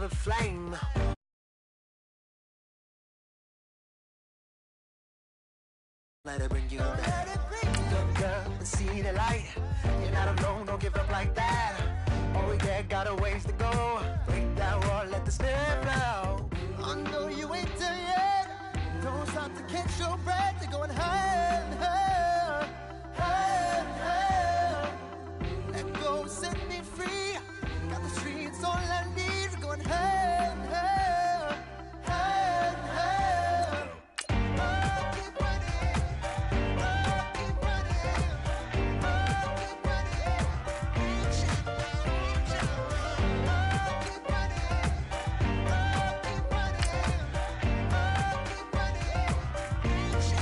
a flame. Let it bring you down. Look up and see the light. You're not alone, don't give up like that. Oh yeah, got a ways to go. Break that wall, let the spirit flow. I know you ain't done yet. Don't stop to catch your breath. You're going higher and higher, higher and higher. Let go, set me free. Got the streets all I need. Going higher and higher, higher and higher. Oh, keep running. Oh, keep running. Oh, keep running. Reach out, reach out. Oh, keep running. Oh, keep running. Oh, keep running. Reach out, reach out.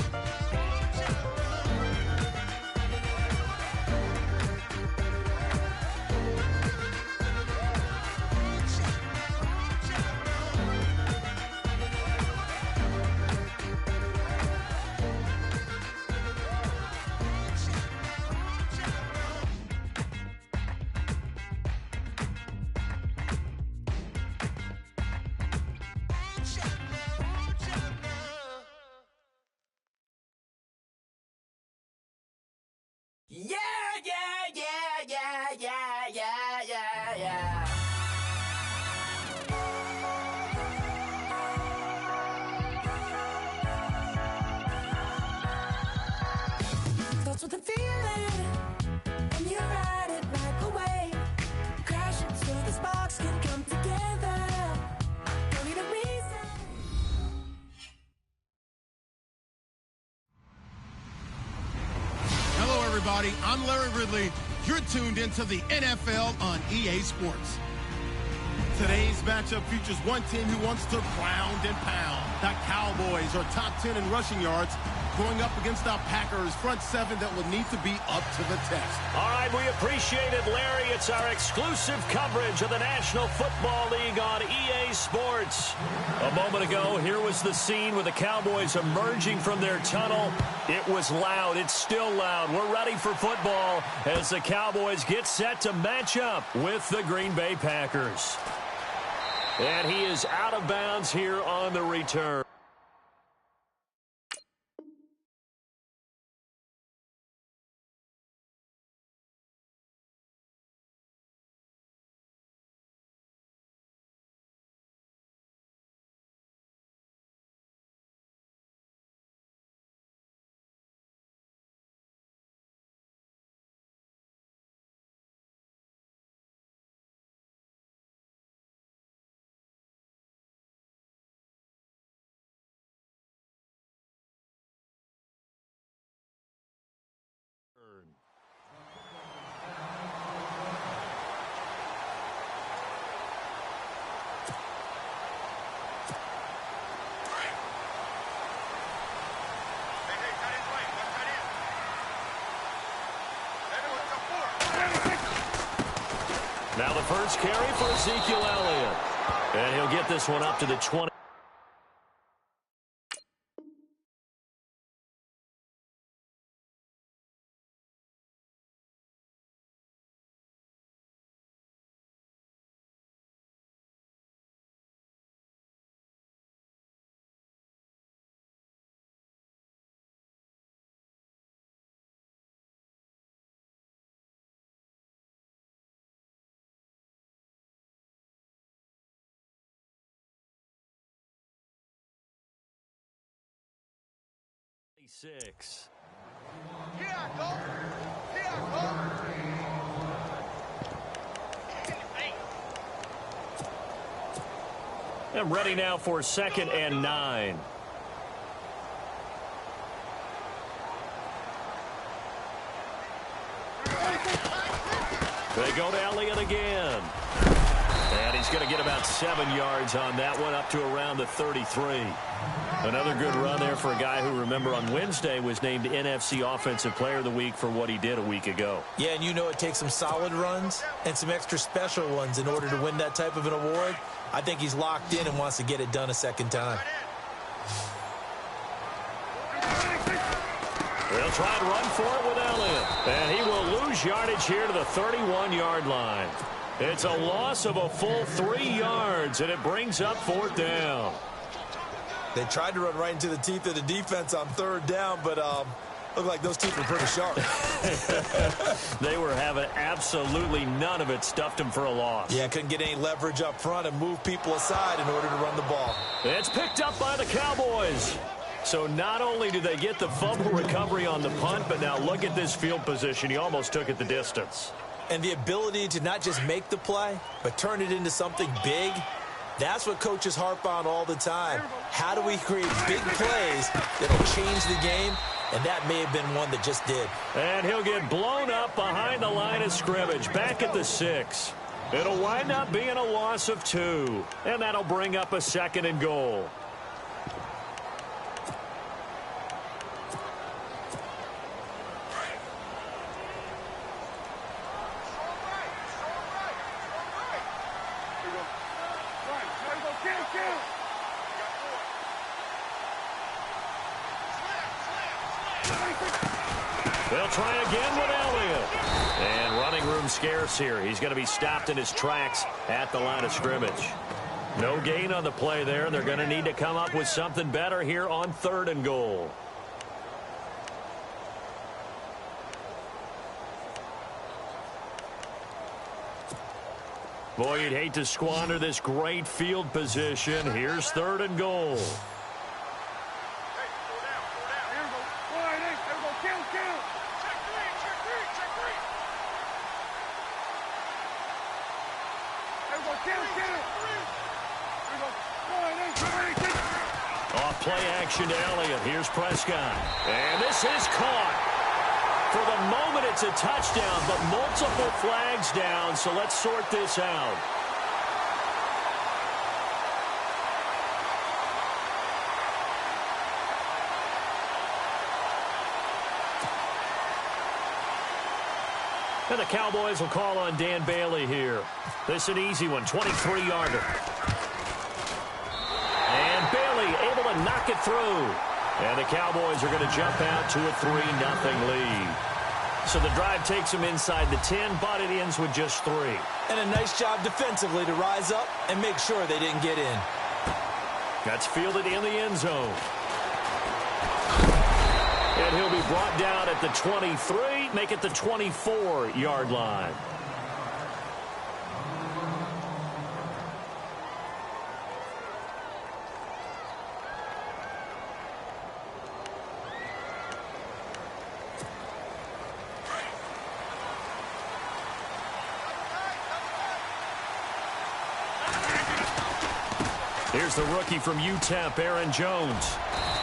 Yeah, yeah, yeah, yeah, yeah, yeah, yeah, yeah. Starts with a feeling, and you ride it right away. Crash it so the sparks can come together. Don't need a reason. Hello, everybody. I'm Larry Ridley. You're tuned into the NFL on EA Sports. Today's matchup features one team who wants to ground and pound. The Cowboys are top 10 in rushing yards, going up against the Packers front seven that will need to be up to the test. All right, we appreciate it, Larry. It's our exclusive coverage of the National Football League on EA Sports. A moment ago, here was the scene with the Cowboys emerging from their tunnel. It was loud. It's still loud. We're ready for football as the Cowboys get set to match up with the Green Bay Packers. And he is out of bounds here on the return. Now the first carry for Ezekiel Elliott. And he'll get this one up to the 20. Six. Here I go. Here I go. And ready now for 2nd and 9. They go to Elliott again. And he's going to get about 7 yards on that one, up to around the 33. Another good run there for a guy who, remember, on Wednesday was named NFC Offensive Player of the Week for what he did a week ago. Yeah, and you know it takes some solid runs and some extra special ones in order to win that type of an award. I think he's locked in and wants to get it done a second time. They'll try and run for it with Elliott. And he will lose yardage here to the 31-yard line. It's a loss of a full 3 yards, and it brings up 4th down. They tried to run right into the teeth of the defense on 3rd down, but looked like those teeth were pretty sharp. They were having absolutely none of it, stuffed them for a loss. Yeah, couldn't get any leverage up front and move people aside in order to run the ball. It's picked up by the Cowboys. So not only do they get the fumble recovery on the punt, but now look at this field position. He almost took it the distance. And the ability to not just make the play, but turn it into something big, that's what coaches harp on all the time. How do we create big plays that'll change the game? And that may have been one that just did. And he'll get blown up behind the line of scrimmage, back at the 6. It'll wind up being a loss of 2. And that'll bring up a 2nd and goal. They'll try again with Elliott. And running room scarce here. He's going to be stopped in his tracks at the line of scrimmage. No gain on the play there. They're going to need to come up with something better here on 3rd and goal. Boy, you'd hate to squander this great field position. Here's 3rd and goal. Off play action to Elliott. Here's Prescott. And this is caught. For the moment, it's a touchdown, but multiple flags down, so let's sort this out. And the Cowboys will call on Dan Bailey here. This is an easy one, 23-yarder. And Bailey able to knock it through. And the Cowboys are going to jump out to a 3-0 lead. So the drive takes them inside the 10, but it ends with just 3. And a nice job defensively to rise up and make sure they didn't get in. That's fielded in the end zone. And he'll be brought down at the 23, make it the 24-yard line. Here's the rookie from UTEP, Aaron Jones.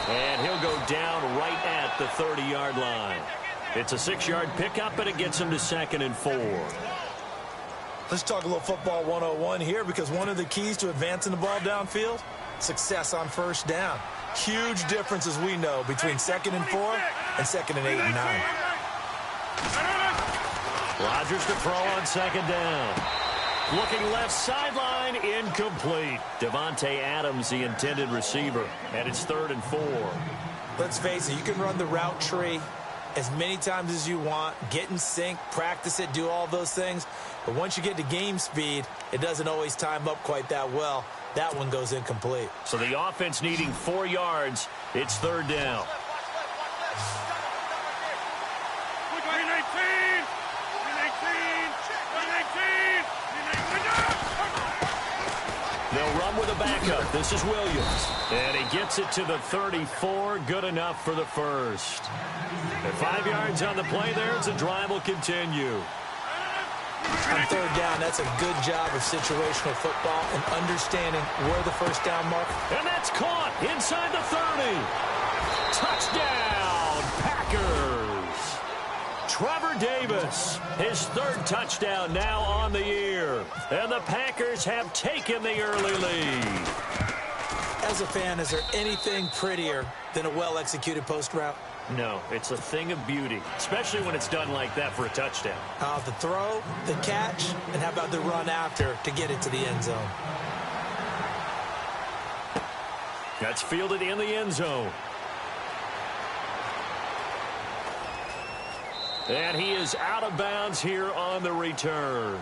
And he'll go down right at the 30-yard line. It's a 6-yard pickup, and it gets him to 2nd and 4. Let's talk a little football 101 here, because one of the keys to advancing the ball downfield, success on 1st down. Huge difference, as we know, between 2nd and 4 and 2nd and 8 and 9. Rodgers to throw on 2nd down. Looking left sideline, incomplete. Devontae Adams, the intended receiver, and it's 3rd and 4. Let's face it, you can run the route tree as many times as you want, get in sync, practice it, do all those things. But once you get to game speed, it doesn't always time up quite that well. That one goes incomplete. So the offense needing 4 yards. It's 3rd down. They'll run with a backup. This is Williams. And he gets it to the 34. Good enough for the first. And 5 yards on the play there as the drive will continue. On 3rd down, that's a good job of situational football and understanding where the 1st down mark. And that's caught inside the 30. Touchdown, Packers. Trevor Davis, his 3rd touchdown now on the year. And the Packers have taken the early lead. As a fan, is there anything prettier than a well-executed post route? No, it's a thing of beauty, especially when it's done like that for a touchdown. The throw, the catch, and how about the run after to get it to the end zone? That's fielded in the end zone. And he is out of bounds here on the return.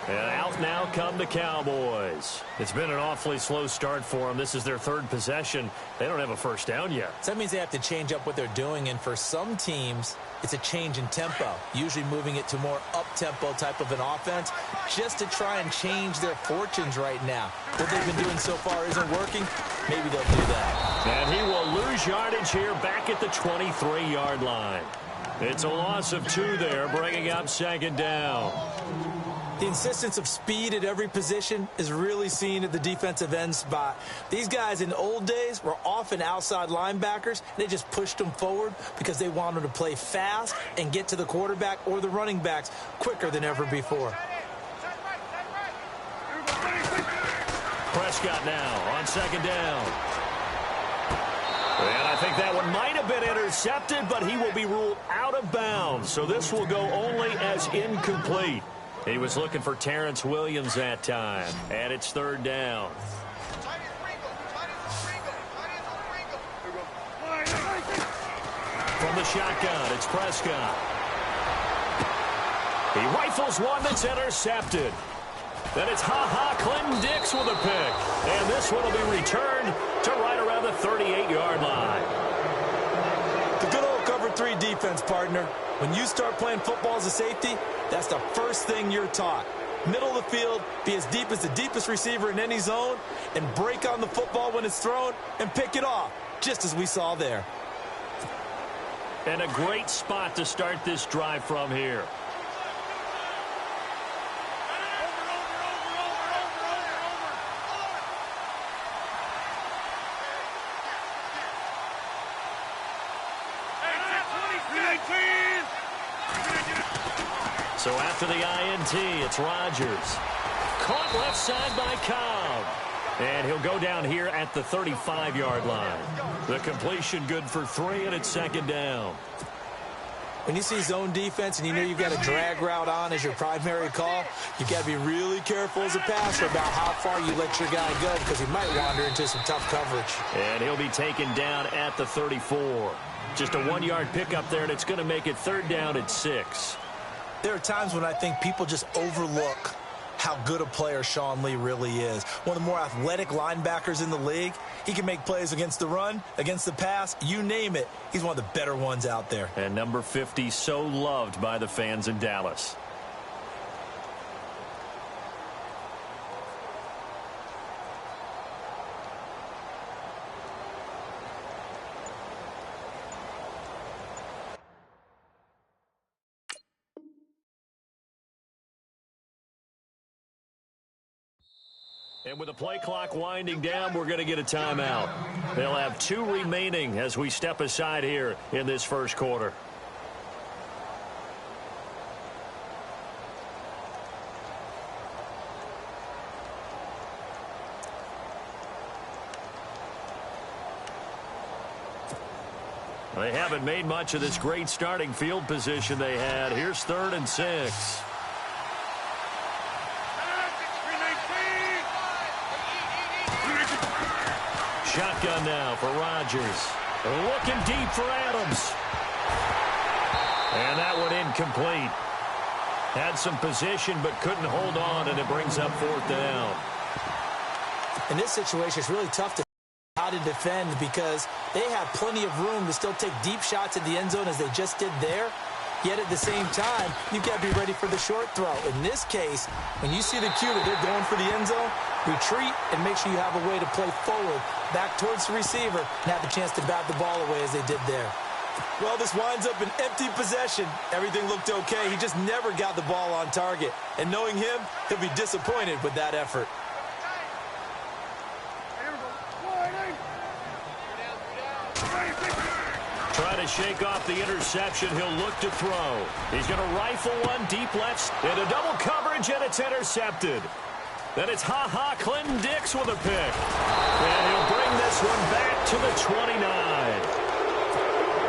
And out now come the Cowboys. It's been an awfully slow start for them. This is their third possession. They don't have a first down yet. So that means they have to change up what they're doing, and for some teams, it's a change in tempo, usually moving it to more up-tempo type of an offense just to try and change their fortunes right now. What they've been doing so far isn't working. Maybe they'll do that. And he will lose yardage here back at the 23-yard line. It's a loss of 2 there, bringing up second down. The insistence of speed at every position is really seen at the defensive end spot. These guys in the old days were often outside linebackers. They just pushed them forward because they wanted to play fast and get to the quarterback or the running backs quicker than ever before. Prescott now on second down. And I think that one might have been intercepted, but he will be ruled out of bounds. So this will go only as incomplete. He was looking for Terrence Williams that time, and it's third down. From the shotgun, it's Prescott. He rifles one that's intercepted. Then it's Clinton Dix with a pick. And this one will be returned to right around the 38-yard line. The good old cover 3 defense, partner. When you start playing football as a safety, that's the first thing you're taught. Middle of the field, be as deep as the deepest receiver in any zone, and break on the football when it's thrown and pick it off, just as we saw there. And a great spot to start this drive from here. So after the INT, it's Rodgers. Caught left side by Cobb. And he'll go down here at the 35-yard line. The completion good for 3, and it's second down. When you see zone defense and you know you've got a drag route on as your primary call, you've got to be really careful as a passer about how far you let your guy go because he might wander into some tough coverage. And he'll be taken down at the 34. Just a 1-yard pickup there, and it's going to make it third down at 6. There are times when I think people just overlook how good a player Sean Lee really is. One of the more athletic linebackers in the league. He can make plays against the run, against the pass, you name it. He's one of the better ones out there. And number 50, so loved by the fans in Dallas. And with the play clock winding down, we're going to get a timeout. They'll have 2 remaining as we step aside here in this first quarter. They haven't made much of this great starting field position they had. Here's 3rd and 6. Shotgun now for Rodgers. Looking deep for Adams. And that one incomplete. Had some position but couldn't hold on, and it brings up 4th down. In this situation, it's really tough to how to defend because they have plenty of room to still take deep shots at the end zone as they just did there. Yet at the same time, you've got to be ready for the short throw. In this case, when you see the cue that they're going for the end zone, retreat and make sure you have a way to play forward, back towards the receiver, and have the chance to bat the ball away as they did there. Well, this winds up an empty possession. Everything looked okay. He just never got the ball on target. And knowing him, he'll be disappointed with that effort. Try to shake off the interception. He'll look to throw. He's going to rifle one deep left into double coverage, and it's intercepted. Then it's Clinton Dix with a pick. And he'll bring this one back to the 29.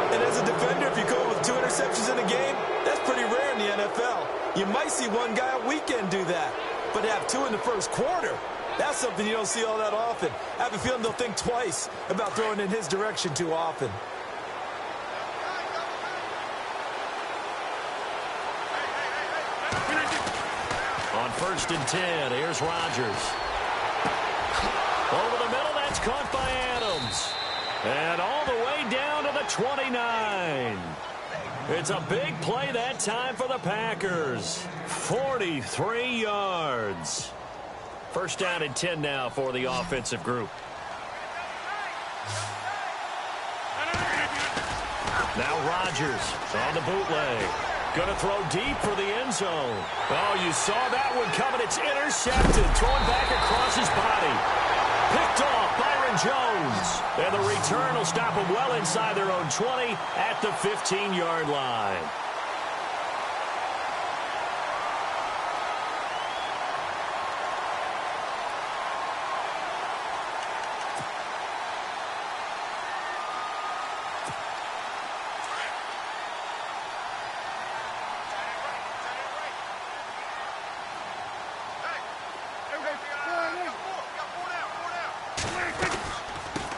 And as a defender, if you go with 2 interceptions in a game, that's pretty rare in the NFL. You might see one guy a weekend do that. But to have 2 in the first quarter, that's something you don't see all that often. I have a feeling they'll think twice about throwing in his direction too often. first and 10. Here's Rodgers. Over the middle, that's caught by Adams. And all the way down to the 29. It's a big play that time for the Packers. 43 yards. First down and 10 now for the offensive group. Now Rodgers on the bootleg. Going to throw deep for the end zone. Oh, you saw that one coming. It's intercepted. Thrown back across his body. Picked off Byron Jones. And the return will stop them well inside their own 20 at the 15-yard line.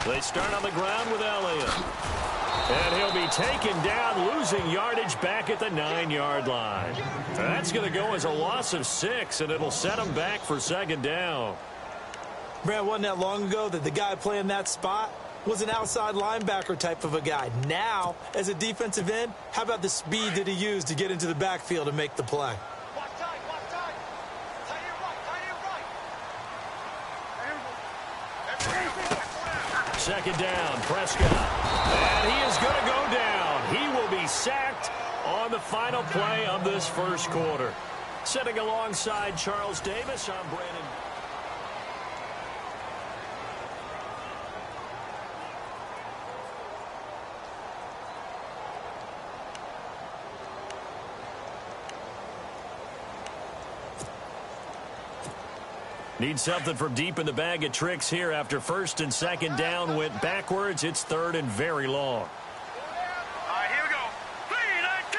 They start on the ground with Elliott. And he'll be taken down, losing yardage back at the 9-yard line. That's going to go as a loss of 6, and it'll set him back for second down. Brad, wasn't that long ago that the guy playing that spot was an outside linebacker type of a guy. Now, as a defensive end, how about the speed that he used to get into the backfield and make the play? Second down, Prescott. And he is going to go down. He will be sacked on the final play of this first quarter. Sitting alongside Charles Davis, I'm Brandon. Need something from deep in the bag of tricks here after first and second down went backwards. It's third and very long. All right, here we go. 3-19.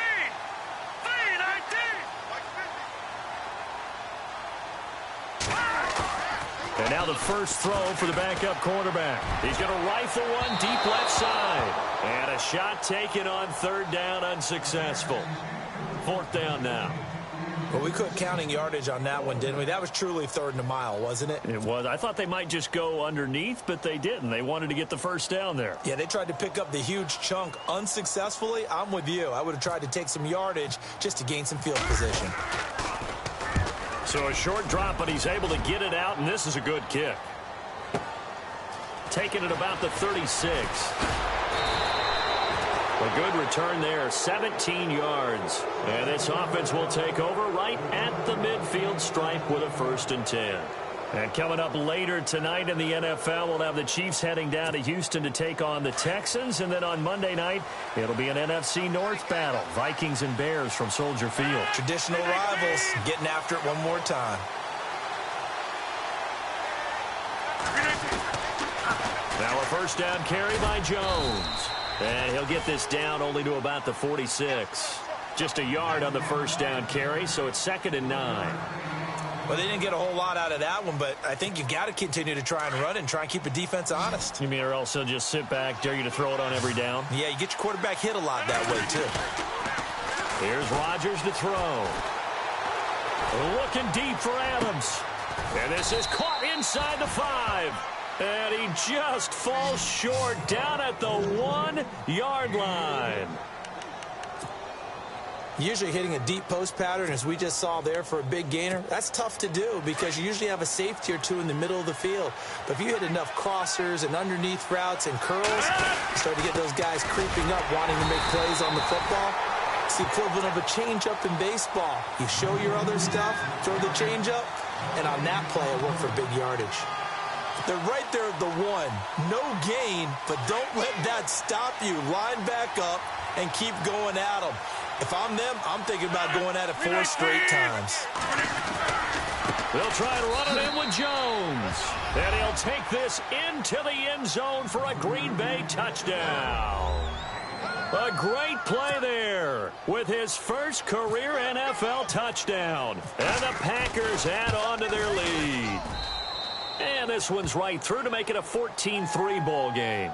3-19. And now the first throw for the backup quarterback. He's going to rifle one deep left side. And a shot taken on third down, unsuccessful. Fourth down now. Well, we quit counting yardage on that one, didn't we? That was truly third and a mile, wasn't it? It was. I thought they might just go underneath, but they didn't. They wanted to get the first down there. Yeah, they tried to pick up the huge chunk unsuccessfully. I'm with you. I would have tried to take some yardage just to gain some field position. So a short drop, but he's able to get it out, and this is a good kick. Taking it about the 36. A good return there, 17 yards. And this offense will take over right at the midfield stripe with a first and 10. And coming up later tonight in the NFL, we'll have the Chiefs heading down to Houston to take on the Texans. And then on Monday night, it'll be an NFC North battle. Vikings and Bears from Soldier Field. Traditional rivals getting after it one more time. Now a first down carry by Jones. And he'll get this down only to about the 46. Just a yard on the first down carry, so it's second and 9. Well, they didn't get a whole lot out of that one, but I think you got to continue to try and run and try and keep the defense honest. You mean or else he'll just sit back, dare you to throw it on every down? Yeah, you get your quarterback hit a lot that way, too. Here's Rodgers to throw. Looking deep for Adams. And this is caught inside the 5. And he just falls short down at the 1-yard line. Usually hitting a deep post pattern, as we just saw there for a big gainer, that's tough to do because you usually have a safety or two in the middle of the field. But if you hit enough crossers and underneath routes and curls, you start to get those guys creeping up, wanting to make plays on the football. It's the equivalent of a changeup in baseball. You show your other stuff, throw the changeup, and on that play, it worked for big yardage. They're right there at the 1. No gain, but don't let that stop you. Line back up and keep going at them. If I'm them, I'm thinking about going at it 4 straight times. They'll try and run it in with Jones. And he'll take this into the end zone for a Green Bay touchdown. A great play there with his first career NFL touchdown. And the Packers add on to their lead. And this one's right through to make it a 14-3 ball game.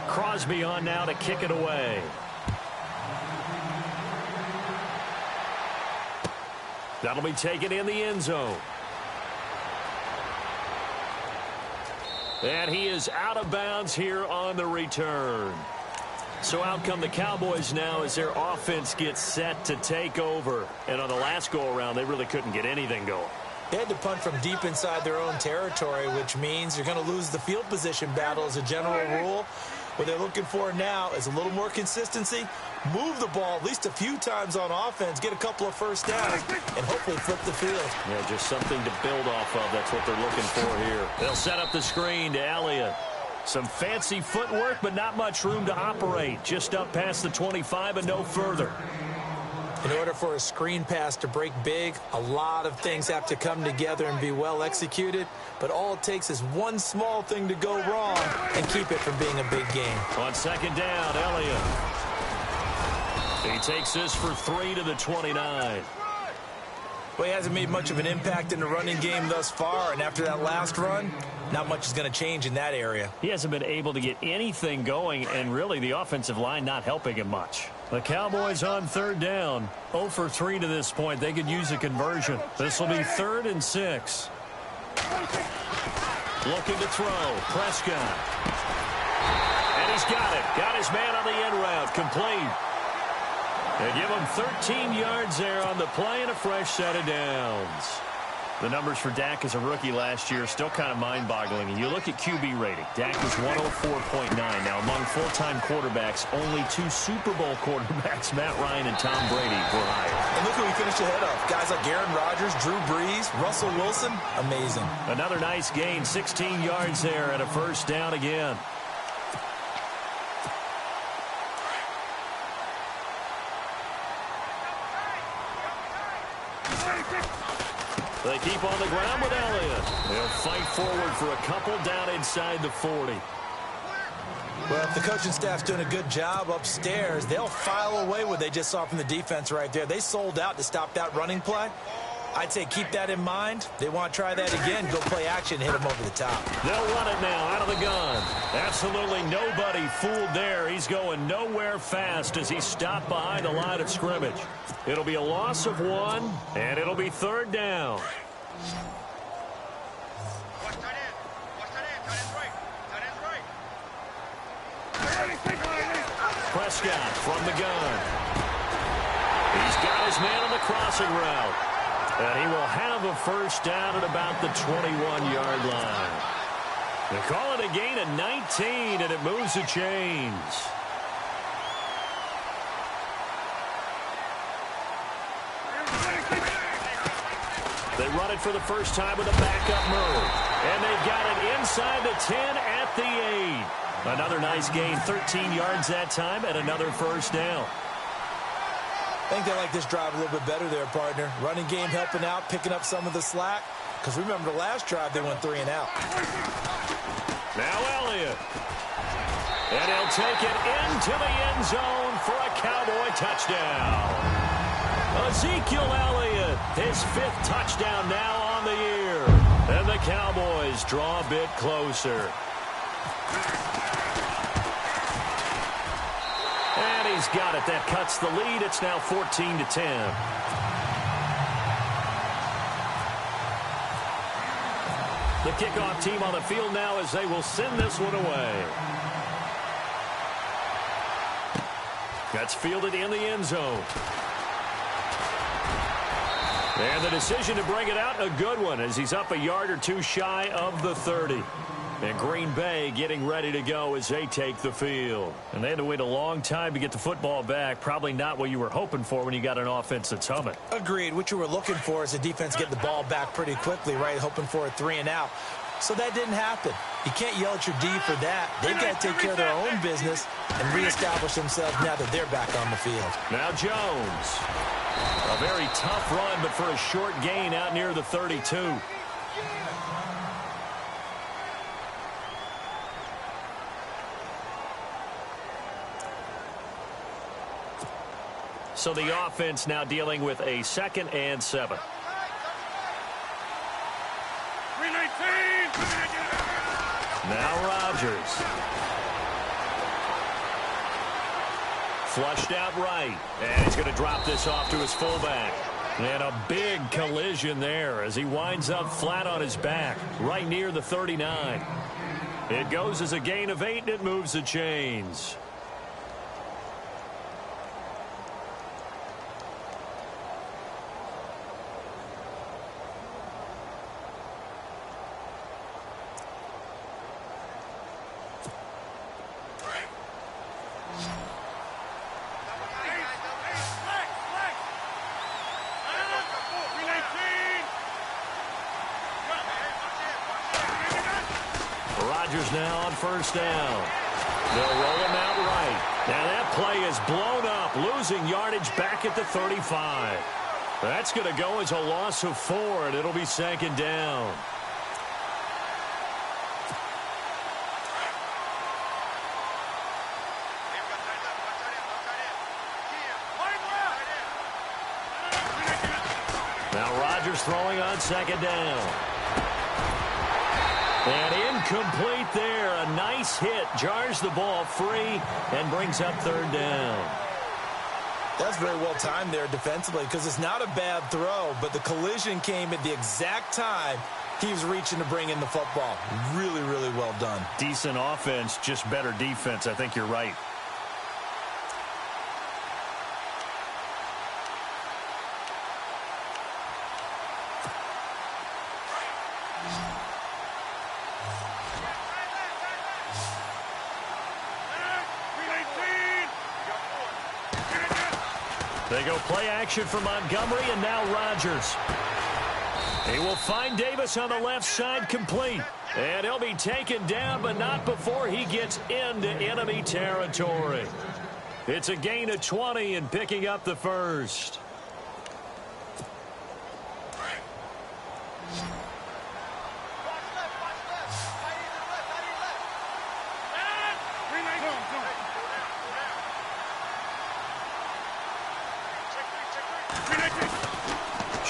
Crosby on now to kick it away. That'll be taken in the end zone. And he is out of bounds here on the return. So out come the Cowboys now as their offense gets set to take over. And on the last go-around, they really couldn't get anything going. They had to punt from deep inside their own territory, which means you're going to lose the field position battle as a general rule. What they're looking for now is a little more consistency, move the ball at least a few times on offense, get a couple of first downs, and hopefully flip the field. Yeah, just something to build off of. That's what they're looking for here. They'll set up the screen to Elliott. Some fancy footwork, but not much room to operate. Just up past the 25 and no further. In order for a screen pass to break big, a lot of things have to come together and be well executed. But all it takes is one small thing to go wrong and keep it from being a big game. On second down, Elliott. He takes this for 3 to the 29. Well, he hasn't made much of an impact in the running game thus far, and after that last run, not much is going to change in that area. He hasn't been able to get anything going, and really the offensive line not helping him much. The Cowboys on third down. 0 for 3 to this point. They could use a conversion. This will be 3rd and 6. Looking to throw. Prescott. And he's got it. Got his man on the end route. Complete. They give him 13 yards there on the play and a fresh set of downs. The numbers for Dak as a rookie last year still kind of mind-boggling. You look at QB rating. Dak is 104.9. Now, among full-time quarterbacks, only 2 Super Bowl quarterbacks, Matt Ryan and Tom Brady, were higher. And look who he finished ahead of. Guys like Aaron Rodgers, Drew Brees, Russell Wilson. Amazing. Another nice gain, 16 yards there and a first down again. They keep on the ground with Elliott. They'll fight forward for a couple down inside the 40. Well, if the coaching staff's doing a good job upstairs, they'll file away what they just saw from the defense right there. They sold out to stop that running play. I'd say keep that in mind. They want to try that again, go play action, hit him over the top. They'll run it now out of the gun. Absolutely nobody fooled there. He's going nowhere fast as he stopped behind the line of scrimmage. It'll be a loss of 1, and it'll be 3rd down. Prescott from the gun. He's got his man on the crossing route. And he will have a first down at about the 21-yard line. They call it a gain of 19, and it moves the chains. They run it for the first time with a backup move. And they've got it inside the 10 at the 8. Another nice gain, 13 yards that time, and another first down. I think they like this drive a little bit better there, partner. Running game helping out, picking up some of the slack. Because remember the last drive, they went 3 and out. Now Elliott. And he'll take it into the end zone for a Cowboy touchdown. Ezekiel Elliott, his 5th touchdown now on the year. And the Cowboys draw a bit closer. And he's got it. That cuts the lead. It's now 14 to 10. The kickoff team on the field now as they will send this one away. That's fielded in the end zone. And the decision to bring it out, a good one, as he's up a yard or 2 shy of the 30. And Green Bay getting ready to go as they take the field. And they had to wait a long time to get the football back. Probably not what you were hoping for when you got an offense that's humming. Agreed. What you were looking for is the defense getting the ball back pretty quickly, right? Hoping for a 3 and out. So that didn't happen. You can't yell at your D for that. They've got to take care of their own business and reestablish themselves now that they're back on the field. Now Jones. A very tough run, but for a short gain out near the 32. So the offense now dealing with a 2nd and 7. 319. Now Rodgers. Flushed out right. And he's going to drop this off to his fullback. And a big collision there as he winds up flat on his back, right near the 39. It goes as a gain of 8, and it moves the chains. Rodgers now on first down. They'll roll him out right. Now that play is blown up, losing yardage back at the 35. That's going to go as a loss of 4, and it'll be second down. Now Rodgers throwing on second down. And incomplete there. A nice hit. Jars the ball free and brings up third down. That's very well timed there defensively because it's not a bad throw, but the collision came at the exact time he was reaching to bring in the football. Really, really well done. Decent offense, just better defense. I think you're right. They go play action for Montgomery, and now Rodgers. He will find Davis on the left side, complete. And he'll be taken down, but not before he gets into enemy territory. It's a gain of 20 and picking up the first.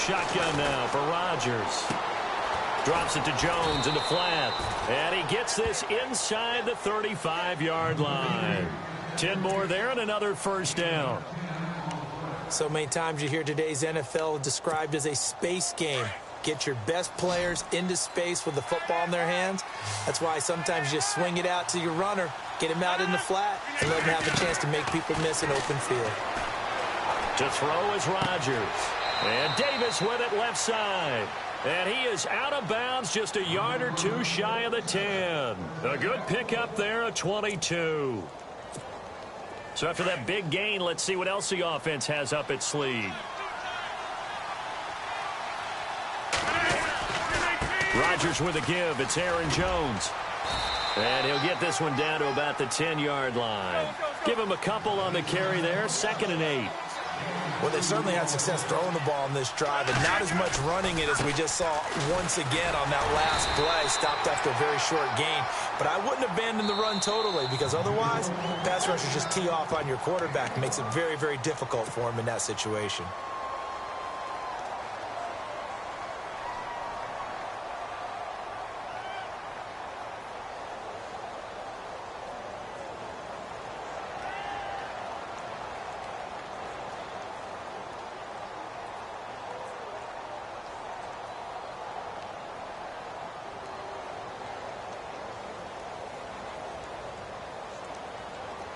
Shotgun now for Rodgers. Drops it to Jones in the flat. And he gets this inside the 35-yard line. 10 more there and another first down. So many times you hear today's NFL described as a space game. Get your best players into space with the football in their hands. That's why sometimes you just swing it out to your runner, get him out in the flat, and let him have a chance to make people miss an open field. To throw is Rodgers. And Davis with it left side. And he is out of bounds just a yard or two shy of the 10. A good pickup there at 22. So after that big gain, let's see what else the offense has up its sleeve. Rodgers with a give. It's Aaron Jones. And he'll get this one down to about the 10-yard line. Give him a couple on the carry there. 2nd and 8. Well, they certainly had success throwing the ball on this drive, and not as much running it as we just saw once again on that last play. Stopped after a very short gain. But I wouldn't abandon the run totally, because otherwise, pass rushers just tee off on your quarterback. It makes it very, very difficult for him in that situation.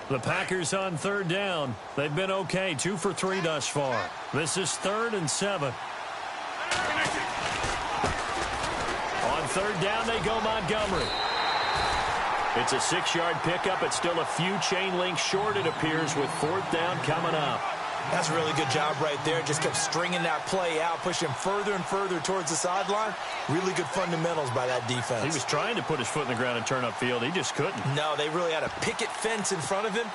The Packers on third down. They've been okay, 2 for 3 thus far. This is 3rd and 7. On third down, they go Montgomery. It's a 6-yard pickup. It's still a few chain links short, it appears, with 4th down coming up. That's a really good job right there. Just kept stringing that play out, pushing him further and further towards the sideline. Really good fundamentals by that defense. He was trying to put his foot in the ground and turn upfield. He just couldn't. No, they really had a picket fence in front of him.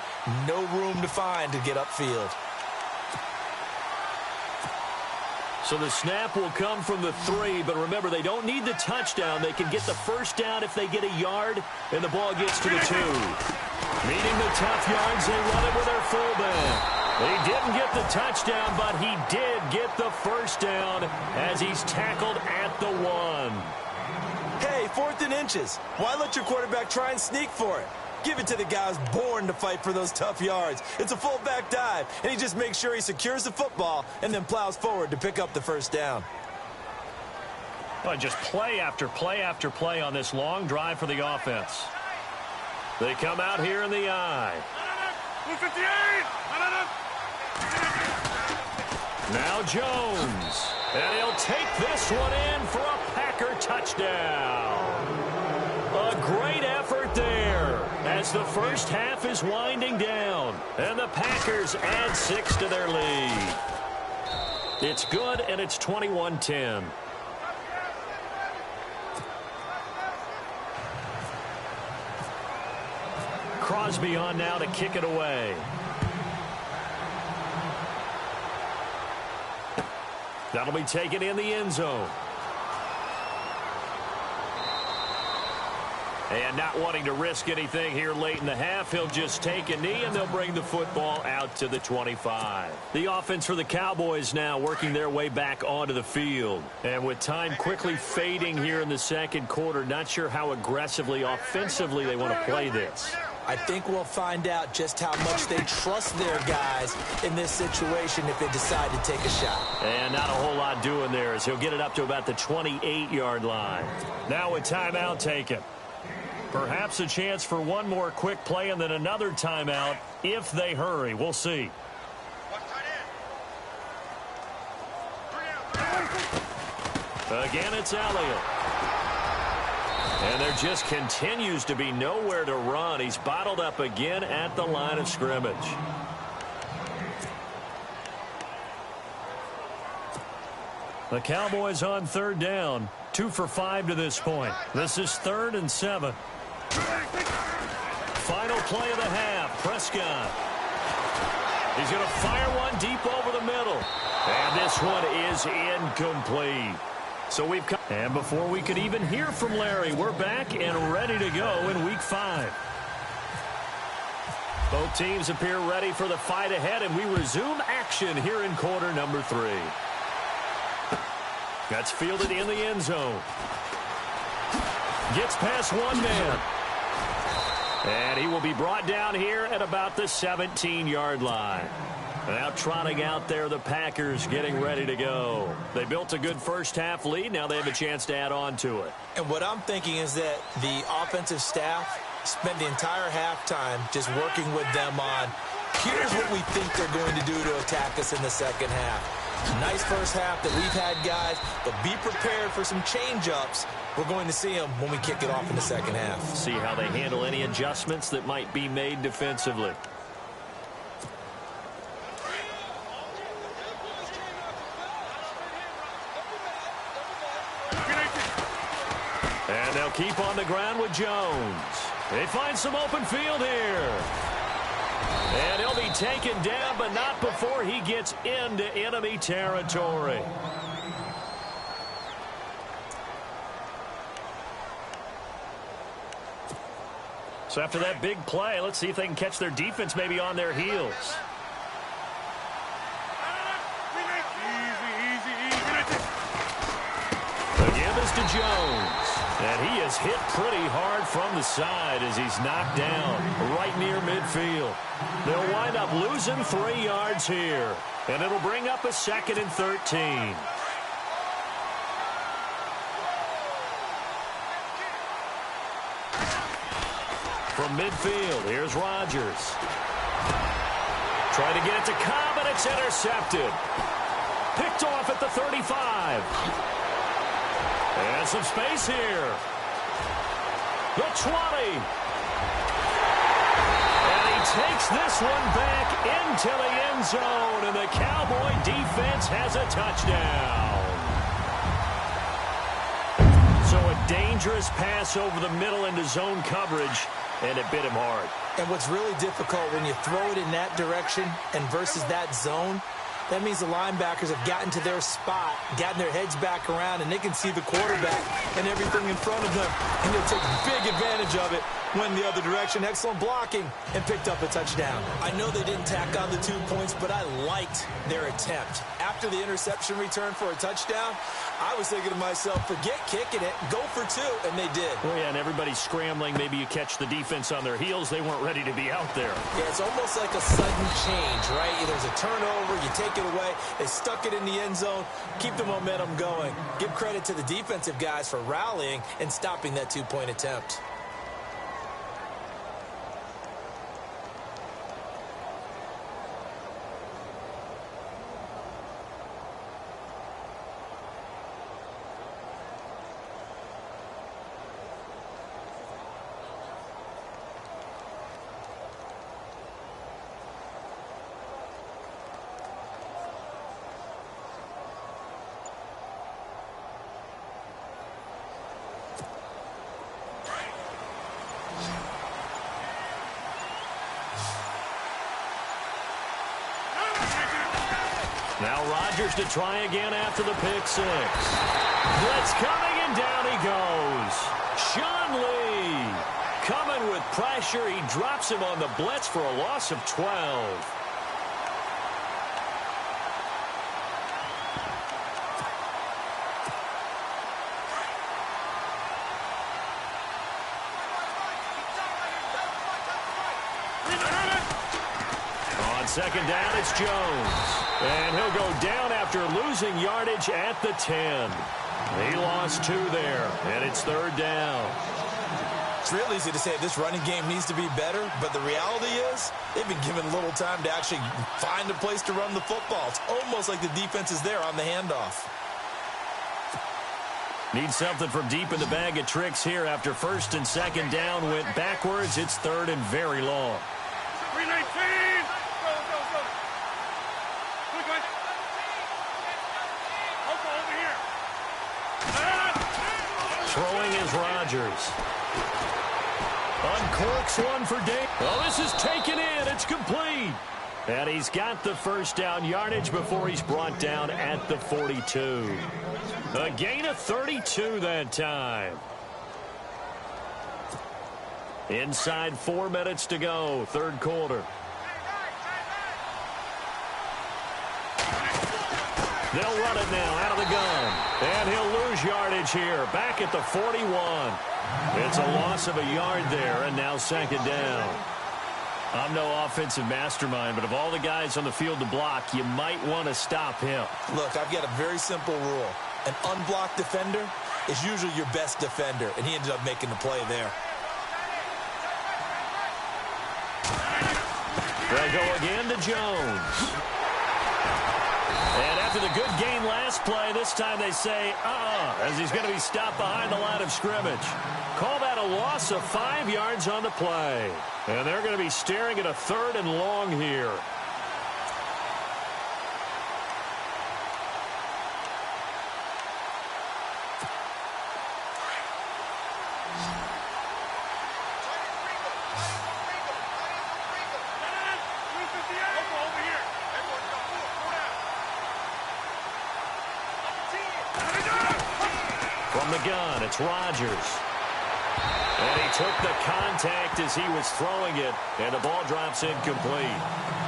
No room to find to get upfield. So the snap will come from the 3, but remember, they don't need the touchdown. They can get the first down if they get a yard, and the ball gets to the 2. Meeting the tough yards, they run it with their fullback. He didn't get the touchdown, but he did get the first down as he's tackled at the 1. Hey, 4th and inches. Why let your quarterback try and sneak for it? Give it to the guy who's born to fight for those tough yards. It's a fullback dive, and he just makes sure he secures the football and then plows forward to pick up the first down. Well, just play after play after play on this long drive for the offense. They come out here in the eye. Now Jones. And he'll take this one in for a Packer touchdown. A great effort there as the first half is winding down. And the Packers add 6 to their lead. It's good, and it's 21-10. Crosby on now to kick it away. That'll be taken in the end zone. And not wanting to risk anything here late in the half, he'll just take a knee, and they'll bring the football out to the 25. The offense for the Cowboys now working their way back onto the field. And with time quickly fading here in the second quarter, not sure how aggressively, offensively they want to play this. I think we'll find out just how much they trust their guys in this situation if they decide to take a shot. And not a whole lot doing there as he'll get it up to about the 28-yard line. Now a timeout taken. Perhaps a chance for one more quick play and then another timeout if they hurry. We'll see. Again, it's Elliott. And there just continues to be nowhere to run. He's bottled up again at the line of scrimmage. The Cowboys on third down. 2 for 5 to this point. This is 3rd and 7. Final play of the half. Prescott. He's going to fire one deep over the middle. And this one is incomplete. So we've come, and before we could even hear from Larry, we're back and ready to go in Week 5. Both teams appear ready for the fight ahead, and we resume action here in quarter number 3. That's fielded in the end zone. Gets past one man. And he will be brought down here at about the 17-yard line. Now trotting out there, the Packers getting ready to go. They built a good first-half lead. Now they have a chance to add on to it. And what I'm thinking is that the offensive staff spent the entire halftime just working with them on, here's what we think they're going to do to attack us in the second half. Nice first half that we've had, guys, but be prepared for some change-ups. We're going to see them when we kick it off in the second half. See how they handle any adjustments that might be made defensively. And they'll keep on the ground with Jones. They find some open field here. And he'll be taken down, but not before he gets into enemy territory. So after that big play, let's see if they can catch their defense maybe on their heels. Again, this to Jones. And he is hit pretty hard from the side as he's knocked down right near midfield. They'll wind up losing 3 yards here. And it'll bring up a 2nd and 13. From midfield, here's Rodgers. Trying to get it to Cobb, and it's intercepted. Picked off at the 35. And some space here. The 20. And he takes this one back into the end zone, and the Cowboy defense has a touchdown. So a dangerous pass over the middle into zone coverage, and it bit him hard. And what's really difficult when you throw it in that direction and versus that zone, that means the linebackers have gotten to their spot, gotten their heads back around, and they can see the quarterback and everything in front of them. And they'll take big advantage of it went the other direction, excellent blocking, and picked up a touchdown. I know they didn't tack on the 2 points, but I liked their attempt. After the interception return for a touchdown, I was thinking to myself, forget kicking it, go for 2, and they did. Well, yeah, and everybody's scrambling. Maybe you catch the defense on their heels. They weren't ready to be out there. Yeah, it's almost like a sudden change, right? There's a turnover, you take it away, they stuck it in the end zone, keep the momentum going. Give credit to the defensive guys for rallying and stopping that 2-point attempt. Now Rodgers to try again after the pick 6. Blitz coming, and down he goes. Sean Lee coming with pressure. He drops him on the blitz for a loss of 12. On second down, it's Jones. And he'll go down after losing yardage at the 10. He lost 2 there, and it's third down. It's real easy to say this running game needs to be better, but the reality is they've been given little time to actually find a place to run the football. It's almost like the defense is there on the handoff. Need something from deep in the bag of tricks here after first and second down went backwards. It's third and very long. 319! Throwing is Rodgers. Uncorks one for Dave. Oh, this is taken in. It's complete. And he's got the first down yardage before he's brought down at the 42. A gain of 32 that time. Inside 4 minutes to go, third quarter. They'll run it now out of the gun. And he'll lose yardage here. Back at the 41. It's a loss of a yard there, and now second down. I'm no offensive mastermind, but of all the guys on the field to block, you might want to stop him. Look, I've got a very simple rule. An unblocked defender is usually your best defender, and he ended up making the play there. They'll go again to Jones. And after the good gain last play, this time they say, as he's going to be stopped behind the line of scrimmage. Call that a loss of 5 yards on the play. And they're going to be staring at a third and long here. From the gun, it's Rodgers. And he took the contact as he was throwing it, and the ball drops incomplete.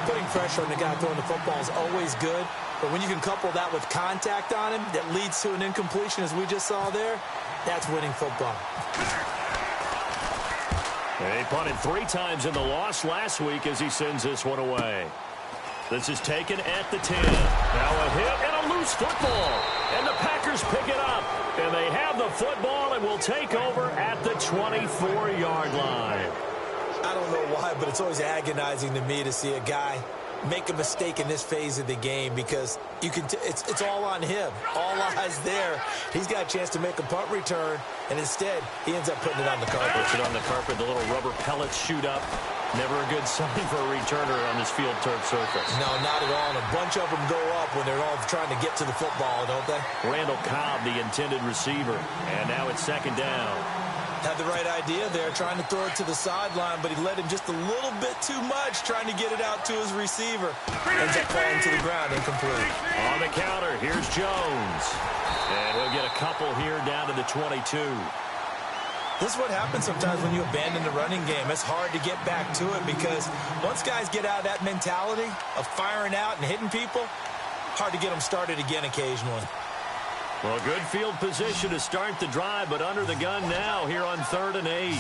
Putting pressure on the guy throwing the football is always good, but when you can couple that with contact on him that leads to an incompletion, as we just saw there, that's winning football. And he punted 3 times in the loss last week as he sends this one away. This is taken at the 10. Now a hit and a loose football. And the Packers pick it up. And they have the football and will take over at the 24-yard line. I don't know why, but it's always agonizing to me to see a guy make a mistake in this phase of the game because you can it's all on him. All eyes there. He's got a chance to make a punt return, and instead he ends up putting it on the carpet. Puts it on the carpet. The little rubber pellets shoot up. Never a good sign for a returner on this field turf surface. No, not at all. And a bunch of them go up when they're all trying to get to the football, don't they? Randall Cobb, the intended receiver. And now it's second down. Had the right idea there, trying to throw it to the sideline, but he led him just a little bit too much, trying to get it out to his receiver. Ends up falling to the ground, incomplete. On the counter, here's Jones. And he'll get a couple here down to the 22. This is what happens sometimes when you abandon the running game. It's hard to get back to it because once guys get out of that mentality of firing out and hitting people, hard to get them started again occasionally. Well, good field position to start the drive, but under the gun now here on 3rd and 8.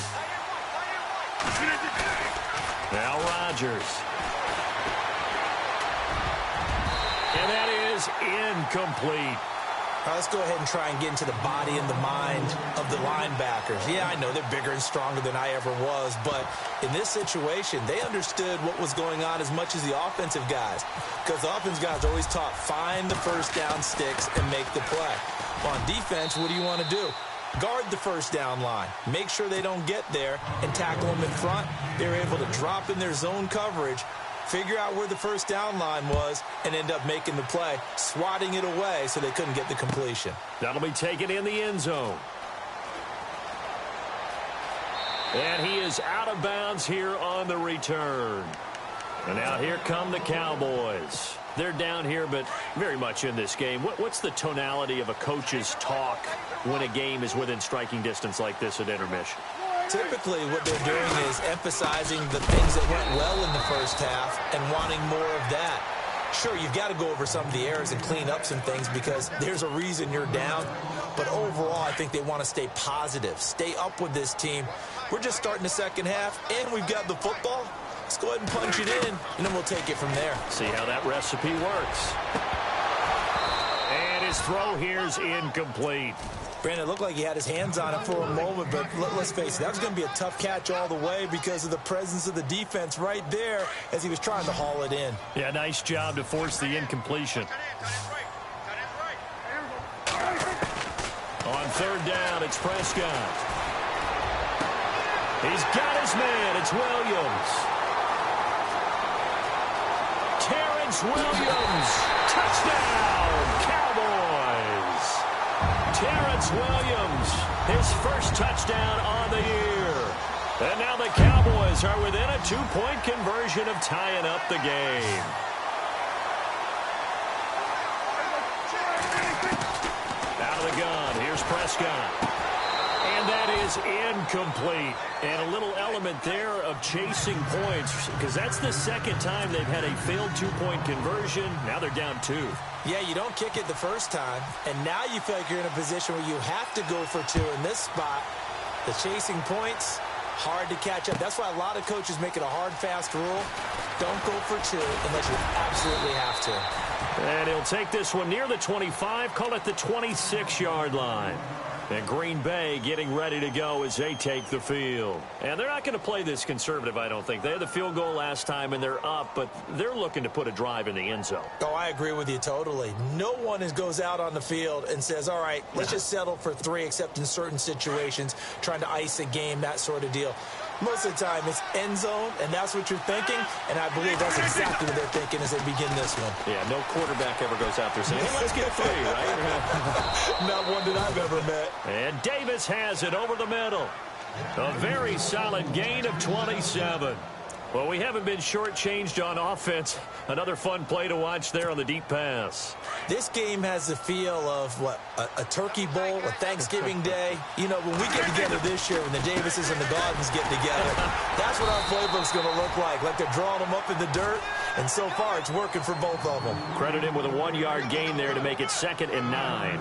Now Rodgers. And that is incomplete. All right, let's go ahead and try and get into the body and the mind of the linebackers. Yeah, I know they're bigger and stronger than I ever was, but in this situation, they understood what was going on as much as the offensive guys, because the offensive guys are always taught, find the first down sticks and make the play. On defense, what do you want to do? Guard the first down line. Make sure they don't get there and tackle them in front. They were able to drop in their zone coverage, figure out where the first down line was, and end up making the play, swatting it away so they couldn't get the completion. That'll be taken in the end zone. And he is out of bounds here on the return. And now here come the Cowboys. They're down here, but very much in this game. What's the tonality of a coach's talk when a game is within striking distance like this at intermission? Typically, what they're doing is emphasizing the things that went well in the first half and wanting more of that. Sure, you've got to go over some of the errors and clean up some things because there's a reason you're down. But overall, I think they want to stay positive, stay up with this team. We're just starting the second half, and we've got the football. Let's go ahead and punch it in, and then we'll take it from there. See how that recipe works. And his throw here is incomplete. Brandon, it looked like he had his hands on it for a moment, but let's face it, that was going to be a tough catch all the way because of the presence of the defense right there as he was trying to haul it in. Yeah, nice job to force the incompletion. On 3rd down, it's Prescott. He's got his man. It's Williams. Terrence Williams. Touchdown, Cowboys. Terrence Williams, his first touchdown on the year. And now the Cowboys are within a 2-point conversion of tying up the game. Out of the gun, here's Prescott. And that is incomplete. And a little element there of chasing points because that's the second time they've had a failed 2-point conversion. Now they're down 2. Yeah, you don't kick it the first time, and now you feel like you're in a position where you have to go for 2 in this spot. The chasing points, hard to catch up. That's why a lot of coaches make it a hard, fast rule. Don't go for 2 unless you absolutely have to. And he'll take this one near the 25, call it the 26-yard line. And Green Bay getting ready to go as they take the field. And they're not going to play this conservative, I don't think. They had the field goal last time, and they're up, but they're looking to put a drive in the end zone. Oh, I agree with you totally. No one goes out on the field and says, all right, let's just settle for 3, except in certain situations, trying to ice a game, that sort of deal. Most of the time, it's end zone, and that's what you're thinking, and I believe that's exactly what they're thinking as they begin this one. Yeah, no quarterback ever goes out there saying, hey, let's get 3, right? Not one that I've ever met. And Davis has it over the middle. A very solid gain of 27. Well, we haven't been shortchanged on offense. Another fun play to watch there on the deep pass. This game has the feel of, what, a turkey bowl, a Thanksgiving day. You know, when we get together this year, when the Davises and the Gaudens get together, that's what our playbook's going to look like they're drawing them up in the dirt, and so far it's working for both of them. Credit him with a 1-yard gain there to make it 2nd and 9.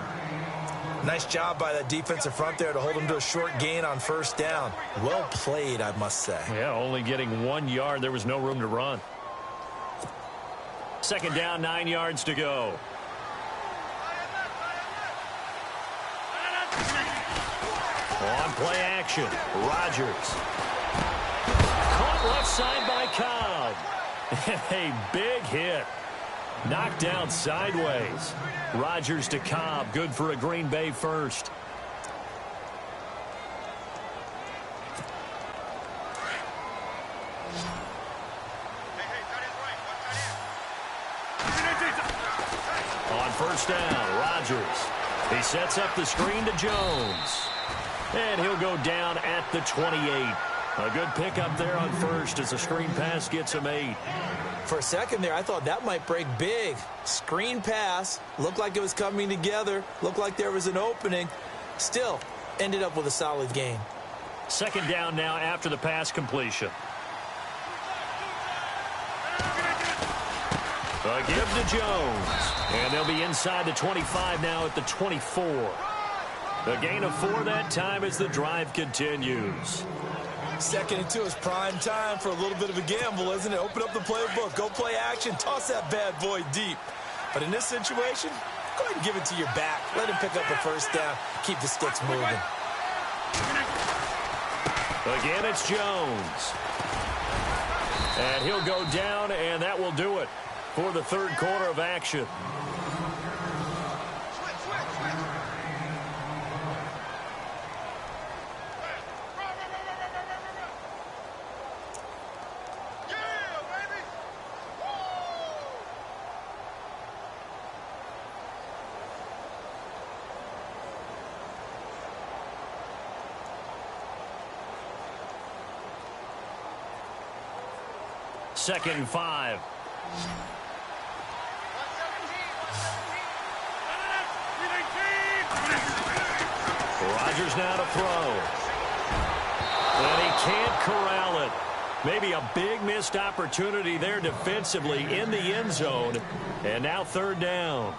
Nice job by that defensive front there to hold him to a short gain on 1st down. Well played, I must say. Yeah, only getting 1 yard. There was no room to run. 2nd down, 9 yards to go. On play action, Rodgers. Caught left side by Cobb. A big hit. Knocked down sideways. Rodgers to Cobb. Good for a Green Bay first. On 1st down, Rodgers. He sets up the screen to Jones. And he'll go down at the 28. A good pickup there on 1st as the screen pass gets him 8. For a second there, I thought that might break big. Screen pass. Looked like it was coming together. Looked like there was an opening. Still, ended up with a solid game. Second down now after the pass completion. A give to Jones. And they'll be inside the 25 now at the 24. A gain of 4 that time as the drive continues. 2nd and 2 is prime time for a little bit of a gamble, isn't it? Open up the playbook, go play action, toss that bad boy deep. But in this situation, go ahead and give it to your back. Let him pick up a first down. Keep the sticks moving. Again, it's Jones. And he'll go down, and that will do it for the third quarter of action. Second and 5. Rodgers now to throw. And he can't corral it. Maybe a big missed opportunity there defensively in the end zone. And now third down.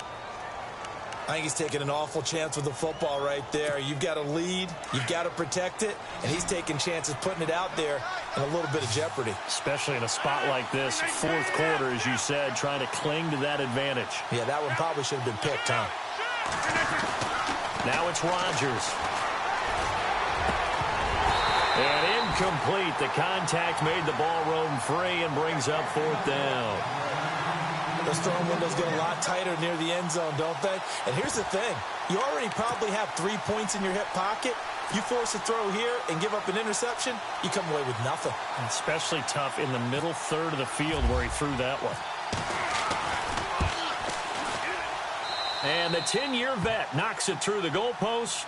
I think he's taking an awful chance with the football right there. You've got to lead, you've got to protect it, and he's taking chances putting it out there in a little bit of jeopardy. Especially in a spot like this, fourth quarter, as you said, trying to cling to that advantage. Yeah, that one probably should have been picked, huh? Now it's Rodgers. And incomplete. The contact made the ball roam free and brings up fourth down. Those throwing windows get a lot tighter near the end zone, don't they? And here's the thing. You already probably have 3 points in your hip pocket. You force a throw here and give up an interception, you come away with nothing. Especially tough in the middle third of the field where he threw that one. And the 10-year vet knocks it through the goalpost,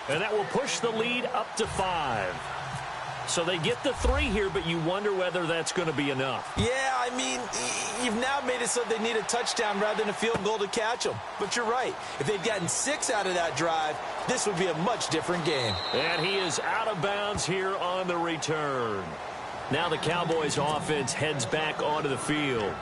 and that will push the lead up to 5. So they get the 3 here, but you wonder whether that's going to be enough. Yeah, I mean, you've now made it so they need a touchdown rather than a field goal to catch them. But you're right. If they'd gotten 6 out of that drive, this would be a much different game. And he is out of bounds here on the return. Now the Cowboys offense heads back onto the field.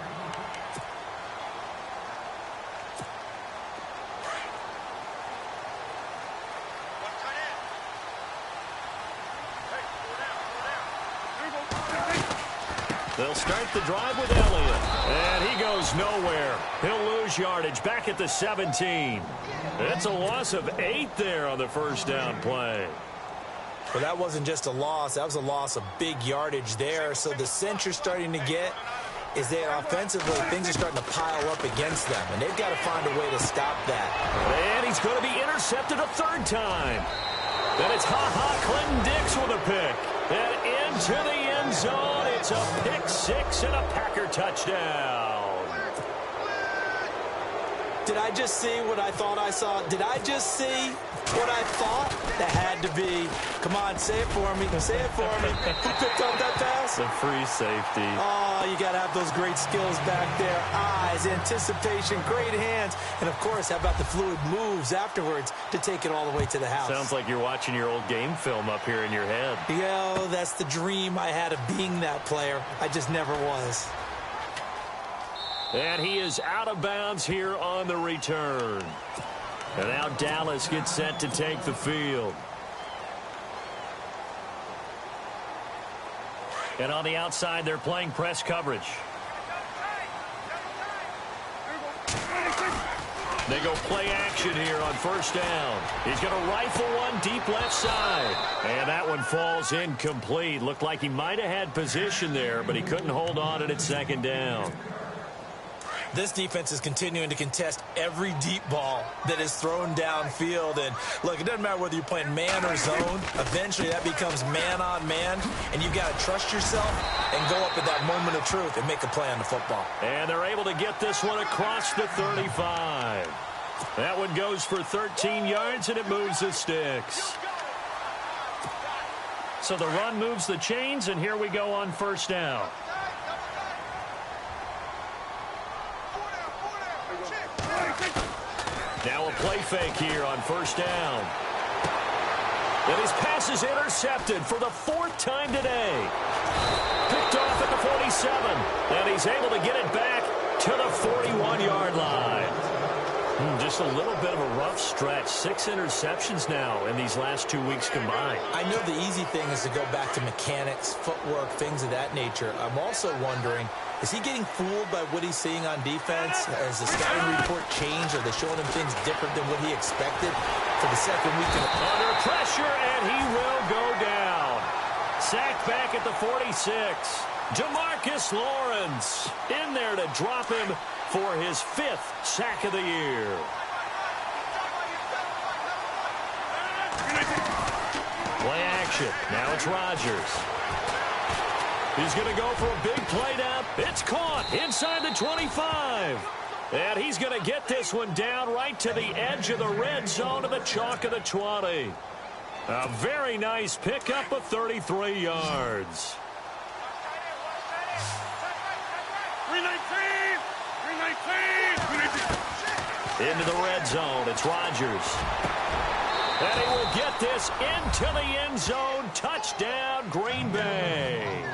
They'll start the drive with Elliott. And he goes nowhere. He'll lose yardage back at the 17. That's a loss of 8 there on the first down play. Well, that wasn't just a loss. That was a loss of big yardage there. So the sense you're starting to get is that offensively things are starting to pile up against them. And they've got to find a way to stop that. And he's going to be intercepted a third time. Then it's Clinton Dix with a pick. And into the end zone, it's a pick 6 and a Packer touchdown. Did I just see what I thought I saw? Did I just see what I thought? That had to be. Come on, say it for me. Say it for me. Who picked up that pass? The free safety. Oh, you got to have those great skills back there. Eyes, anticipation, great hands. And, of course, how about the fluid moves afterwards to take it all the way to the house? Sounds like you're watching your old game film up here in your head. Yo, that's the dream I had of being that player. I just never was. And he is out of bounds here on the return. And now Dallas gets set to take the field. And on the outside, they're playing press coverage. They go play action here on first down. He's going to rifle one deep left side. And that one falls incomplete. Looked like he might have had position there, but he couldn't hold on at second down. This defense is continuing to contest every deep ball that is thrown downfield. And, look, it doesn't matter whether you're playing man or zone. Eventually, that becomes man-on-man, and you've got to trust yourself and go up at that moment of truth and make a play on the football. And they're able to get this one across the 35. That one goes for 13 yards, and it moves the sticks. So the run moves the chains, and here we go on first down. Now a play fake here on first down. And his pass is intercepted for the 4th time today. Picked off at the 47. And he's able to get it back to the 41-yard line. Just a little bit of a rough stretch. 6 interceptions now in these last 2 weeks combined. I know the easy thing is to go back to mechanics, footwork, things of that nature. I'm also wondering, is he getting fooled by what he's seeing on defense? Has the scouting report changed? Are they showing him things different than what he expected for the second week? Under pressure, and he will go down. Sacked back at the 46. Demarcus Lawrence in there to drop him for his 5th sack of the year. Play action. Now it's Rodgers. He's going to go for a big play now. It's caught inside the 25. And he's going to get this one down right to the edge of the red zone to the chalk of the 20. A very nice pickup of 33 yards. 319! 319! Into the red zone. It's Rodgers. And he will get this into the end zone. Touchdown, Green Bay.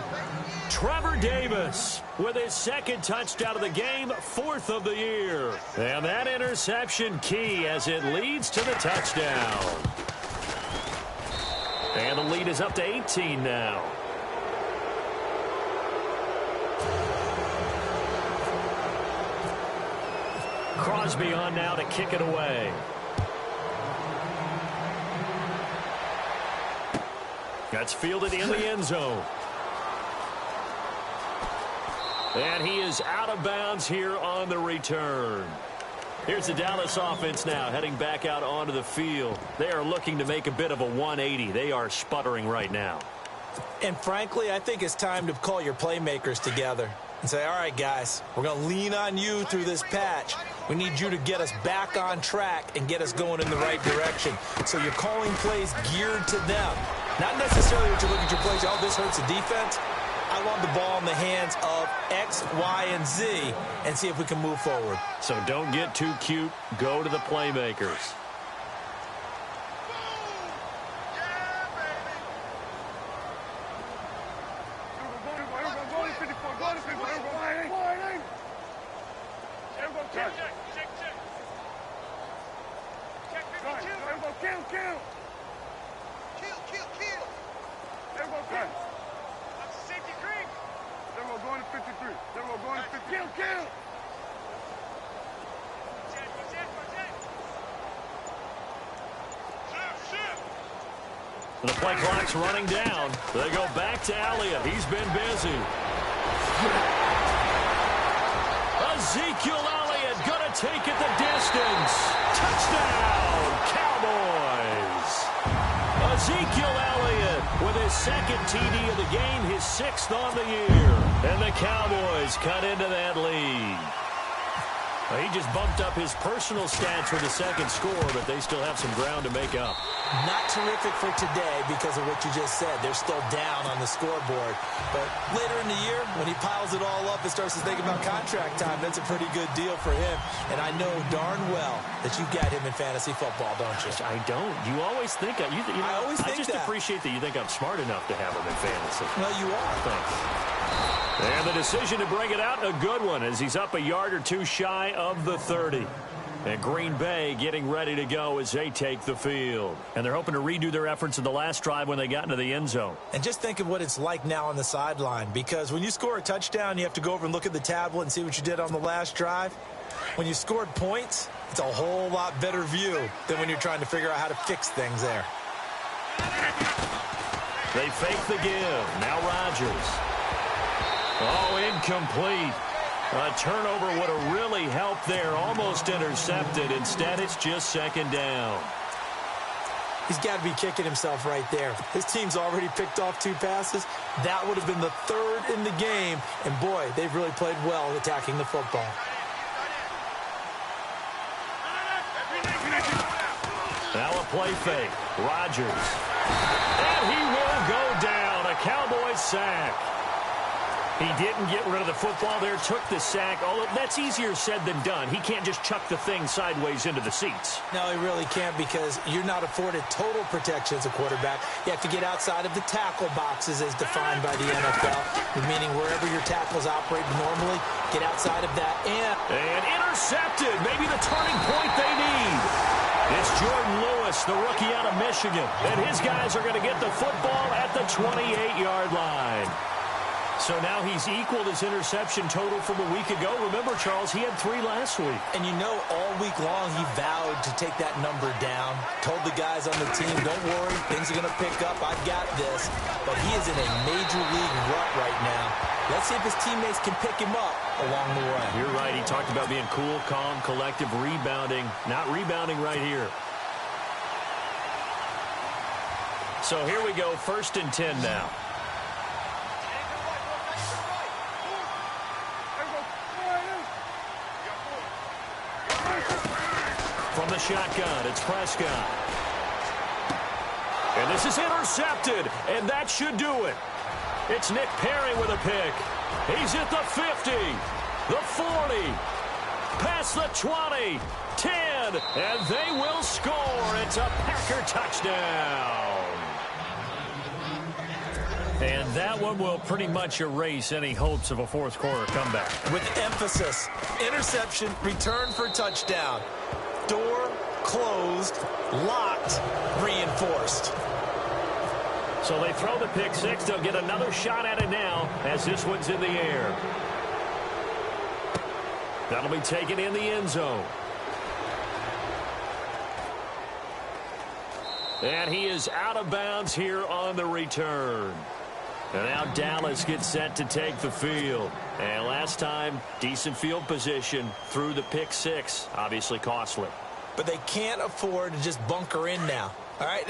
Trevor Davis with his 2nd touchdown of the game, 4th of the year. And that interception key as it leads to the touchdown. And the lead is up to 18 now. Crosby on now to kick it away. That's fielded in the end zone. And he is out of bounds here on the return. Here's the Dallas offense now heading back out onto the field. They are looking to make a bit of a 180. They are sputtering right now. And frankly, I think it's time to call your playmakers together and say, all right, guys, we're going to lean on you through this patch. We need you to get us back on track and get us going in the right direction. So you're calling plays geared to them. Not necessarily what you look at your plays, oh, this hurts the defense. I want the ball in the hands of X, Y, and Z and see if we can move forward. So don't get too cute. Go to the playmakers. The play clock's running down. They go back to Elliott. He's been busy. Ezekiel Elliott going to take it the distance. Touchdown, Cowboys. Ezekiel Elliott with his 2nd TD of the game, his 6th on the year. And the Cowboys cut into that lead. He just bumped up his personal stats with the 2nd score, but they still have some ground to make up. Not terrific for today because of what you just said. They're still down on the scoreboard. But later in the year, when he piles it all up and starts to think about contract time, that's a pretty good deal for him. And I know darn well that you got him in fantasy football, don't you? I don't. You always think I just appreciate that you think I'm smart enough to have him in fantasy. Well, you are. Thanks. And the decision to bring it out, a good one, as he's up a yard or two shy of the 30. And Green Bay getting ready to go as they take the field. And they're hoping to redo their efforts in the last drive when they got into the end zone. And just think of what it's like now on the sideline, because when you score a touchdown, you have to go over and look at the tablet and see what you did on the last drive. When you scored points, it's a whole lot better view than when you're trying to figure out how to fix things there. They fake the give. Now Rodgers. Oh, incomplete. A turnover would have really helped there. Almost intercepted. Instead, it's just 2nd down. He's got to be kicking himself right there. His team's already picked off 2 passes. That would have been the 3rd in the game. And, boy, they've really played well attacking the football. Now a play fake. Rodgers. And he will go down. A Cowboys sack. He didn't get rid of the football there, took the sack. Although that's easier said than done. He can't just chuck the thing sideways into the seats. No, he really can't, because you're not afforded total protection as a quarterback. You have to get outside of the tackle boxes as defined by the NFL, meaning wherever your tackles operate normally, get outside of that. And intercepted. Maybe the turning point they need. It's Jordan Lewis, the rookie out of Michigan. And his guys are going to get the football at the 28-yard line. So now he's equaled his interception total from a week ago. Remember, Charles, he had 3 last week. And you know, all week long he vowed to take that number down. Told the guys on the team, don't worry, things are going to pick up. I've got this. But he is in a major league rut right now. Let's see if his teammates can pick him up along the way. You're right. He talked about being cool, calm, collective, rebounding. Not rebounding right here. So here we go, 1st and 10 now. From the shotgun, it's Prescott. And this is intercepted, and that should do it. It's Nick Perry with a pick. He's at the 50, the 40, past the 20, 10, and they will score. It's a Packer touchdown. And that one will pretty much erase any hopes of a fourth-quarter comeback. With emphasis, interception, return for touchdown. Door closed, locked, reinforced. So they throw the pick six. They'll get another shot at it now as this one's in the air. That'll be taken in the end zone. And he is out of bounds here on the return. And now Dallas gets set to take the field. And last time, decent field position through the pick six. Obviously costly. But they can't afford to just bunker in now. All right,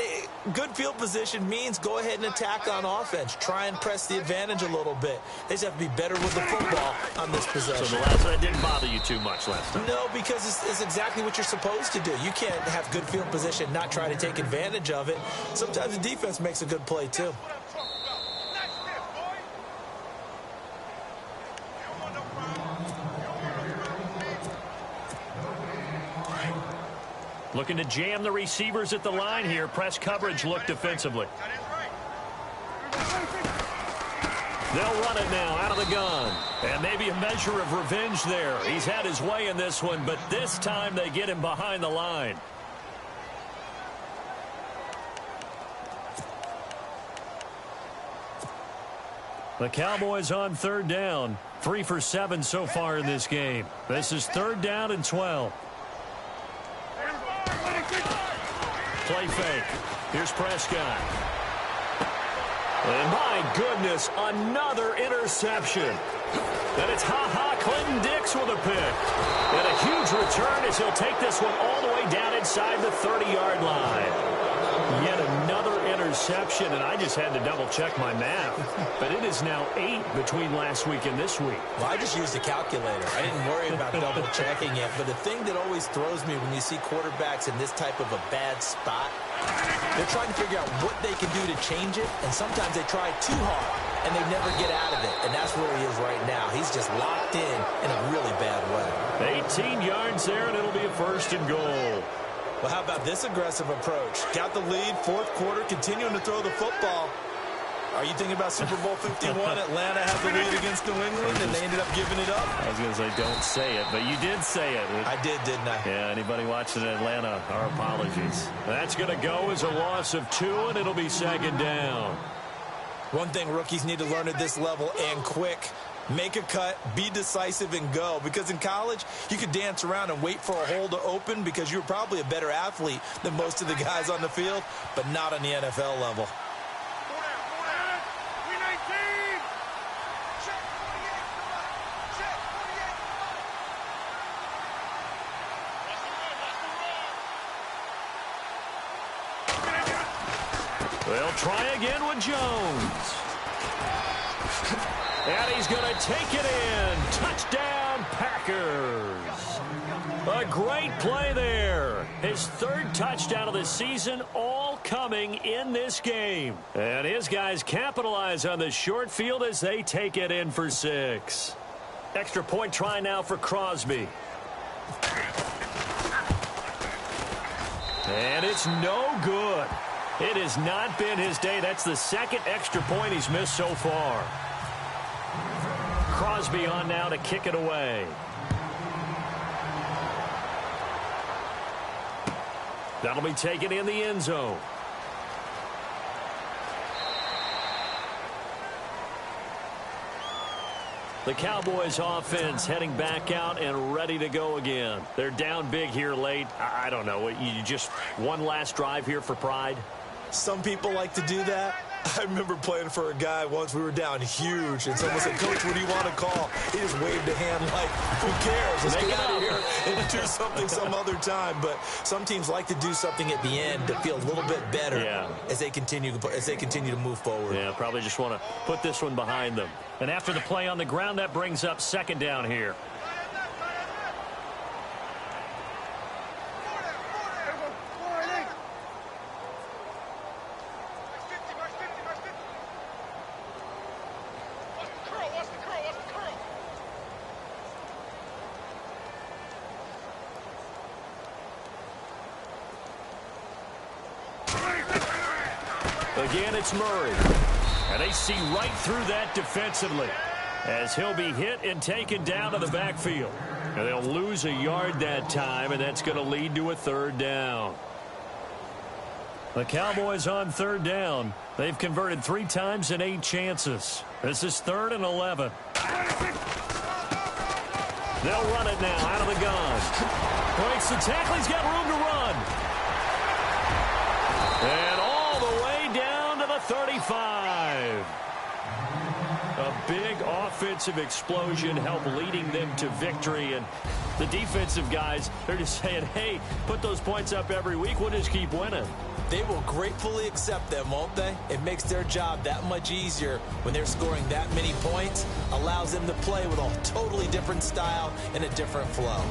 good field position means go ahead and attack on offense. Try and press the advantage a little bit. They just have to be better with the football on this possession. So the last one didn't bother you too much last time? No, because it's exactly what you're supposed to do. You can't have good field position, not try to take advantage of it. Sometimes the defense makes a good play, too. Looking to jam the receivers at the line here. Press coverage look defensively. They'll run it now out of the gun. And maybe a measure of revenge there. He's had his way in this one, but this time they get him behind the line. The Cowboys on 3rd down. 3 for 7 so far in this game. This is 3rd down and 12. Play fake. Here's Prescott. And my goodness, another interception. And it's Clinton Dix with a pick. And a huge return as he'll take this one all the way down inside the 30-yard line. Yet another interception, and I just had to double-check my math. But it is now 8 between last week and this week. Well, I just used a calculator. I didn't worry about double-checking it. But the thing that always throws me when you see quarterbacks in this type of a bad spot, they're trying to figure out what they can do to change it, and sometimes they try too hard, and they never get out of it. And that's where he is right now. He's just locked in a really bad way. 18 yards there, and it'll be a 1st and goal. Well, how about this aggressive approach? Got the lead, 4th quarter, continuing to throw the football. Are you thinking about Super Bowl 51? Atlanta had the lead against New England, and they ended up giving it up? I was going to say, don't say it, but you did say it. I did, didn't I? Yeah, anybody watching Atlanta, our apologies. That's going to go as a loss of 2, and it'll be 2nd down. One thing rookies need to learn at this level, and quick, make a cut, be decisive, and go. Because in college, you could dance around and wait for a hole to open because you're probably a better athlete than most of the guys on the field, but not on the NFL level. They'll try again with Jones. And he's going to take it in. Touchdown, Packers. A great play there. His third touchdown of the season, all coming in this game. And his guys capitalize on the short field as they take it in for 6. Extra point try now for Crosby. And it's no good. It has not been his day. That's the second extra point he's missed so far. Crosby on now to kick it away. That'll be taken in the end zone. The Cowboys offense heading back out and ready to go again. They're down big here late. I don't know. You just one last drive here for pride? Some people like to do that. I remember playing for a guy once. We were down huge, and someone said, "Coach, what do you want to call?" He just waved a hand like, "Who cares? Let's get out of here and do something some other time." But some teams like to do something at the end to feel a little bit better as they continue to move forward. Yeah, probably just want to put this one behind them. And after the play on the ground, that brings up second down here. Again, it's Murray. And they see right through that defensively as he'll be hit and taken down to the backfield. And they'll lose a yard that time, and that's going to lead to a third down. The Cowboys on third down. They've converted 3 times in 8 chances. This is 3rd and 11. They'll run it now out of the gun. Breaks the tackle. He's got room to run. And all the way down to the 35. A big offensive explosion helped leading them to victory. And the defensive guys, they're just saying, hey, put those points up every week. We'll just keep winning. They will gratefully accept them, won't they? It makes their job that much easier when they're scoring that many points. Allows them to play with a totally different style and a different flow.